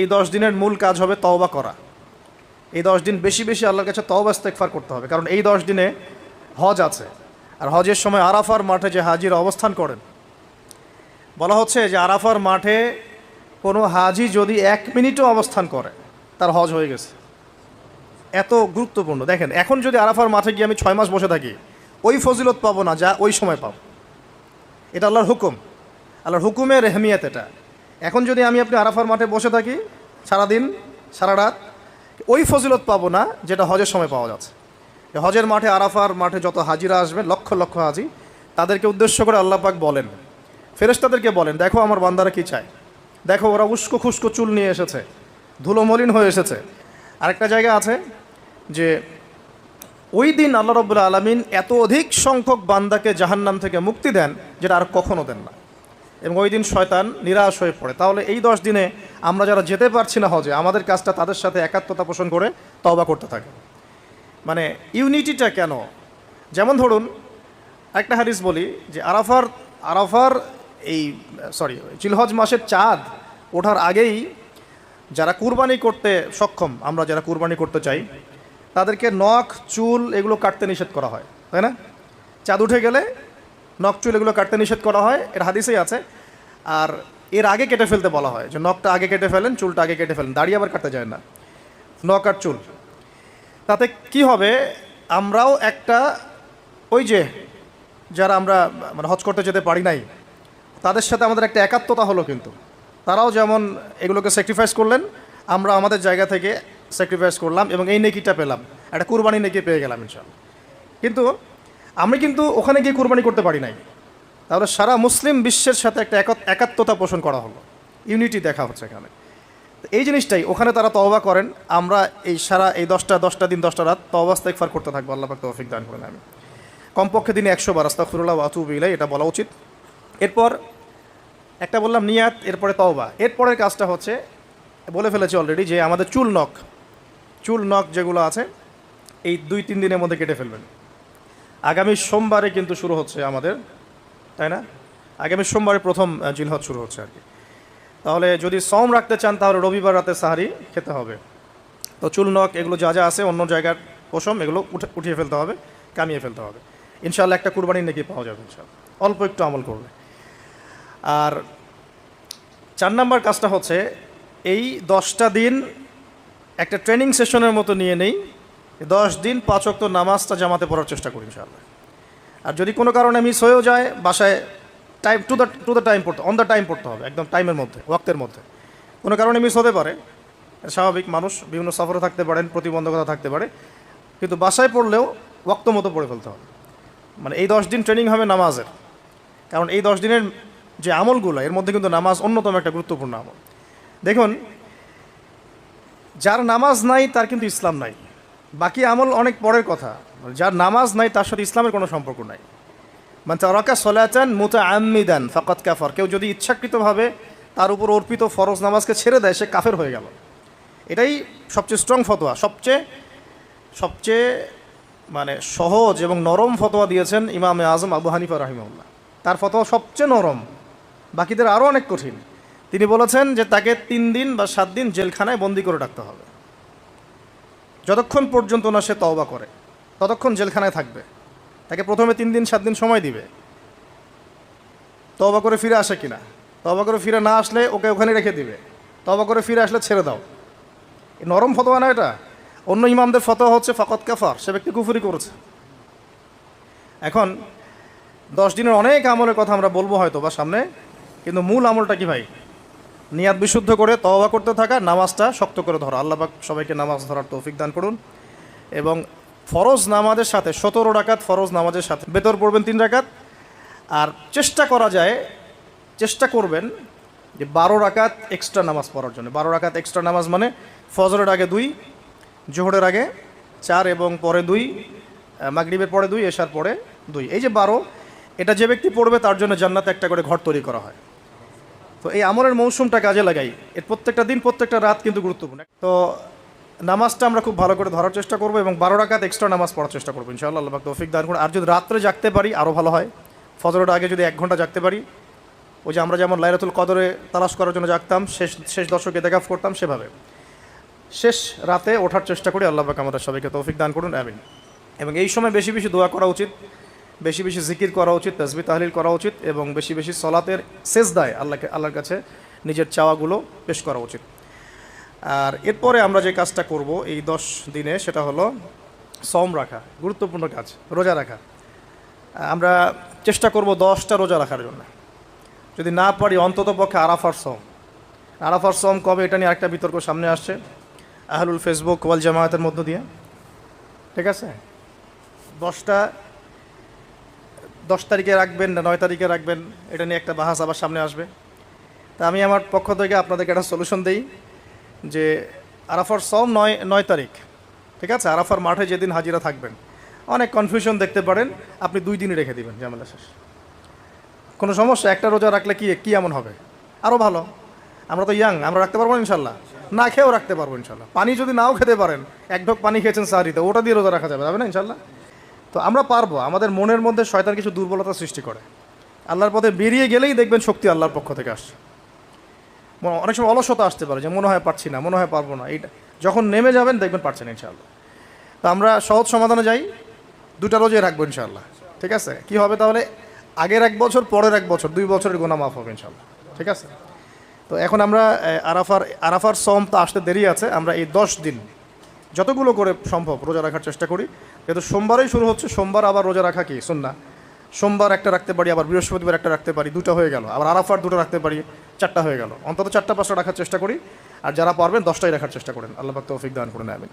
এই 10 দিনের মূল কাজ হবে তওবা করা। এই 10 দিন বেশি বেশি আল্লাহর কাছে তওবা ইস্তেগফার করতে হবে, কারণ এই 10 দিনে হজ আছে। আর হজের সময় আরাফার মাঠে যে হাজিরা অবস্থান করেন, বলা হচ্ছে যে আরাফার মাঠে কোনো হাজি যদি 1 মিনিটও অবস্থান করে তার হজ হয়ে গেছে। এত গুরুত্বপূর্ণ। দেখেন, এখন যদি আরাফার মাঠে গিয়ে আমি 6 মাস বসে থাকি, ওই ফজিলত পাবো না যা ওই সময় পাবো। এটা আল্লাহর হুকুম, আল্লাহর হুকুমের রেহমিয়াত এটা। এখন যদি আপনি আরাফার মাঠে বসে থাকি সারাদিন সারা রাত, ওই ফজিলত পাবো না যেটা হজের সময় পাওয়া যাচ্ছে। হজের মাঠে আরাফার মাঠে যত হাজিরা আসবেন, লক্ষ লক্ষ হাজি, তাদেরকে উদ্দেশ্য করে আল্লাহ পাক বলেন, ফেরেশতাদেরকে বলেন, দেখো আমার বান্দারা কি চায়, দেখো ওরা উস্কো খুস্কো চুল নিয়ে এসেছে, ধুলো মলিন হয়ে এসেছে। আরেকটা জায়গা আছে যে ওই দিন আল্লাহ রাব্বুল আলামিন এত অধিক সংখ্যক বান্দাকে জাহান্নাম থেকে মুক্তি দেন যেটা আর কখনো দেন না, এবং ওই দিন শয়তান নিরাশ হয়ে পড়ে। তাহলে এই 10 দিনে আমরা যারা যেতে পারছি না হজে, আমাদের কাজটা তাদের সাথে একাত্মতা পোষণ করে তওবা করতে থাকে। মানে ইউনিটিটা কেন? যেমন ধরুন একটা হাদিস বলি যে আরাফার জিলহজ মাসের চাঁদ ওঠার আগেই যারা কুরবানি করতে সক্ষম, আমরা যারা কুরবানি করতে চাই, তাদেরকে নখ চুল এগুলো কাটতে নিষেধ করা হয়, তাই না? চাঁদ উঠে গেলে নখ চুল এগুলো কাটতে নিষেধ করা হয়, এটা হাদিসেই আছে। আর এর আগে কেটে ফেলতে বলা হয়, যে নখটা আগে কেটে ফেলেন, চুলটা আগে কেটে ফেলেন, দাড়ি আবার কাটতে যায় না, নখ আর চুল। তাতে কি হবে, আমরাও একটা ওই যে যারা আমরা মানে হজ করতে যেতে পারি নাই, তাদের সাথে আমাদের একটা একাত্মতা হলো। কিন্তু তারাও যেমন এগুলোকে স্যাক্রিফাইস করলেন, আমরা আমাদের জায়গা থেকে স্যাক্রিফাইস করলাম এবং এই নেকিটা পেলাম, একটা কুরবানি নেকি পেয়ে গেলাম ইনশাআল্লাহ। কিন্তু আমি কিন্তু ওখানে গিয়ে কুরবানি করতে পারি নাই, তাহলে সারা মুসলিম বিশ্বের সাথে একটা একাত্মতা পোষণ করা হলো, ইউনিটি দেখা হচ্ছে এখানে। এই জিনিসটাই ওখানে তারা তওবা করেন, আমরা এই সারা এই 10টা দিন 10টা রাত তওবা ইস্তেগফার করতে থাকবো। আল্লাহ পাক তৌফিক দান করেন। আমি কমপক্ষে দিনে 100 বার আস্তাগফিরুল্লাহ ওয়া আতুবু ইলাইহি এটা বলা উচিত। এরপর একটা বললাম নিয়াত, এরপরে তওবা। এরপরের কাজটা হচ্ছে, বলে ফেলেছি অলরেডি, যে আমাদের চুল নখ যেগুলো আছে এই 2-3 দিনের মধ্যে কেটে ফেলবেন। আগামী সোমবারে কিন্তু শুরু হচ্ছে আমাদের, তাই না? আগামী সোমবারে প্রথম জিলহজ শুরু হচ্ছে আর কি। তাহলে যদি সওম রাখতে চান তাহলে রবিবার রাতে সাহারি খেতে হবে। তো চুল নখ এগুলো যা যা আছে অন্য জায়গার পশম, এগুলো উঠিয়ে ফেলতে হবে, কামিয়ে ফেলতে হবে। ইনশাআল্লাহ একটা কুরবানির নেকি পাওয়া যাবে ইনশাআল্লাহ, অল্প একটু আমল করবে। আর 4 নম্বর কাজটা হচ্ছে, এই 10টা দিন একটা ট্রেনিং সেশনের মতো নিয়ে নেই। 10 দিন 5 ওয়াক্ত নামাজটা জামাতে পড়ার চেষ্টা করি ইনশাআল্লাহ। আর যদি কোনো কারণে মিস হয়েও যায়, বাসায় টাইম টু দ্য টাইম পড়তে, অন দ্য টাইম পড়তে হবে, একদম টাইমের মধ্যে, ওয়াক্তের মধ্যে। কোনো কারণে মিস হতে পারে, স্বাভাবিক, মানুষ বিভিন্ন সফরে থাকতে পারেন, প্রতিবন্ধকতা থাকতে পারে, কিন্তু বাসায় পড়লেও ওয়াক্ত মতো পড়ে ফেলতে হবে। মানে এই 10 দিন ট্রেনিং হবে নামাজের, কারণ এই 10 দিনের যে আমলগুলো, এর মধ্যে কিন্তু নামাজ অন্যতম একটা গুরুত্বপূর্ণ আমল। দেখুন, যার নামাজ নাই তার কিন্তু ইসলাম নাই, বাকি আমল অনেক পরের কথা। যার নামাজ নাই তার সাথে ইসলামের কোনো সম্পর্ক নাই। মানে তারাকা সলাতান মুতাআম্মিদান ফাকাদ কাফার, কেউ যদি ইচ্ছাকৃতভাবে তার উপর অর্পিত ফরজ নামাজকে ছেড়ে দেয়, সে কাফের হয়ে গেল। এটাই সবচেয়ে স্ট্রং ফতোয়া, সবচেয়ে মানে সহজ এবং নরম ফতোয়া দিয়েছেন ইমামে আজম আবু হানিফা রাহিমাহুল্লাহ। তার ফতোয়া সবচেয়ে নরম, বাকিদের আরও অনেক কঠিন। তিনি বলেছেন যে তাকে 3 দিন বা 7 দিন জেলখানায় বন্দি করে রাখতে হবে, যতক্ষণ পর্যন্ত না সে তওবা করে ততক্ষণ জেলখানায় থাকবে। তাকে প্রথমে 3 দিন 7 দিন সময় দিবে, তওবা করে ফিরে আসে কিনা। তওবা করে ফিরে না আসলে ওকে ওখানে রেখে দিবে, তওবা করে ফিরে আসলে ছেড়ে দাও। নরম ফতোয়া না এটা। অন্য ইমামদের ফতোয়া হচ্ছে ফাকাদ কাফার, সে ব্যক্তি কুফরি করেছে। এখন 10 দিনের অনেক আমলের কথা আমরা বলবো হয়তো বা সামনে, কিন্তু মূল আমলটা কি ভাই? নিয়াত বিশুদ্ধ করে তওবা করতে থাকা, নামাজটা শক্ত করে ধরা। আল্লাহ পাক সবাইকে নামাজ ধরার তৌফিক দান করুন। এবং ফরজ নামাজের সাথে 17 রাকাত ফরজ নামাজের সাথে বেতর পড়বেন 3 রাকাত। আর চেষ্টা করবেন যে 12 রাকাত এক্সট্রা নামাজ পড়ার জন্য। 12 রাকাত এক্সট্রা নামাজ মানে ফজরের আগে 2, জোহরের আগে 4 এবং পরে 2, মাগরিবের পরে 2, এশার পরে 2। এই যে 12, এটা যে ব্যক্তি পড়বে তার জন্য জান্নাতে একটা করে ঘর তৈরি করা হয়। তো এই আমলের মৌসুমটা কাজে লাগাই, এর প্রত্যেকটা দিন প্রত্যেকটা রাত কিন্তু গুরুত্বপূর্ণ। তো নামাজটা আমরা খুব ভালো করে ধরার চেষ্টা করবো এবং 12 রাকাত এক্সট্রা নামাজ পড়ার চেষ্টা করবো ইনশাআল্লাহ। আল্লাহ পাক তৌফিক দান করুন। আর যদি রাত্রে জাগতে পারি আরও ভালো হয়, ফজরের আগে যদি 1 ঘন্টা জাগতে পারি ওই যে আমরা যেমন লাইলাতুল কদরে তালাশ করার জন্য জাগতাম, শেষ শেষ দশকে ইতিকাফ করতাম, সেভাবে শেষ রাতে ওঠার চেষ্টা করি। আল্লাহ পাক আমাদের সবাইকে তৌফিক দান করুন, আমিন। এবং এই সময় বেশি বেশি দোয়া করা উচিত, বেশি বেশি জিকির করা উচিত, তাসবিহ তাহলিল করা উচিত, এবং বেশি বেশি সলাতের সেজদায় আল্লাহর কাছে নিজের চাওয়াগুলো পেশ করা উচিত। আর এরপরে আমরা যে কাজটা করব এই 10 দিনে, সেটা হলো সওম রাখা, গুরুত্বপূর্ণ কাজ, রোজা রাখা। আমরা চেষ্টা করব 10টা রোজা রাখার জন্য। যদি না পারি অন্তত পক্ষে আরাফার সওম। আরাফার সওম কবে, এটা নিয়ে আরেকটা বিতর্ক সামনে আসছে আহলুল ফেসবুক ওয়াল জামায়াতের মধ্য দিয়ে, ঠিক আছে? 10 তারিখে রাখবেন না 9 তারিখে রাখবেন, এটা নিয়ে একটা বাহাস আবার সামনে আসবে। তা আমি আমার পক্ষ থেকে আপনাদেরকে একটা সলিউশন দিই যে আরাফার সওম 9 তারিখ, ঠিক আছে? আরাফার মাঠে যেদিন হাজিরা থাকবেন, অনেক কনফিউশন দেখতে পারেন, আপনি 2 দিনই রেখে দিবেন, ঝামেলা শেষ। কোনো সমস্যা, একটা রোজা রাখলে কি এমন হবে? আরও ভালো, আমরা তো ইয়াং, আমরা রাখতে পারবো ইনশাল্লাহ, না খেয়েও রাখতে পারবো ইনশাল্লাহ। পানি যদি নাও খেতে পারেন, এক ঢোক পানি খেয়েছেন সাহারিতে, ওটা দিয়ে রোজা রাখা যাবে না ইনশাল্লাহ? তো আমরা পারবো। আমাদের মনের মধ্যে শয়তান কিছু দুর্বলতা সৃষ্টি করে, আল্লাহর পথে বেরিয়ে গেলেই দেখবেন শক্তি আল্লাহর পক্ষ থেকে আসছে। অনেক সময় অলসতা আসতে পারে যে মনে হয় পারছি না, মনে হয় পারবো না, এইটা যখন নেমে যাবেন দেখবেন পারছেন ইনশাআল্লাহ। তো আমরা সহজ সমাধানে যাই, 2টা রোজাই রাখবো ইনশাআল্লাহ, ঠিক আছে? কি হবে তাহলে? আগের 1 বছর, পরের 1 বছর, 2 বছরের গুনাহ মাফ হবে ইনশাআল্লাহ, ঠিক আছে? তো এখন আমরা আরাফার সওম তো আসতে দেরি আছে, আমরা এই 10 দিন যতগুলো করে সম্ভব রোজা রাখার চেষ্টা করি। যেহেতু সোমবারেই শুরু হচ্ছে, সোমবার আবার রোজা রাখা কি সুন্নাহ। সোমবার একটা রাখতে পারি, আবার বৃহস্পতিবার একটা রাখতে পারি, 2টা হয়ে গেল। আবার আরাফার 2টা রাখতে পারি, 4টা হয়ে গেল। অন্তত 4টা 5টা রাখার চেষ্টা করি। আর যারা পারবেন 10টাই রাখার চেষ্টা করেন। আল্লাহ পাক তৌফিক দান করুন, আমিন।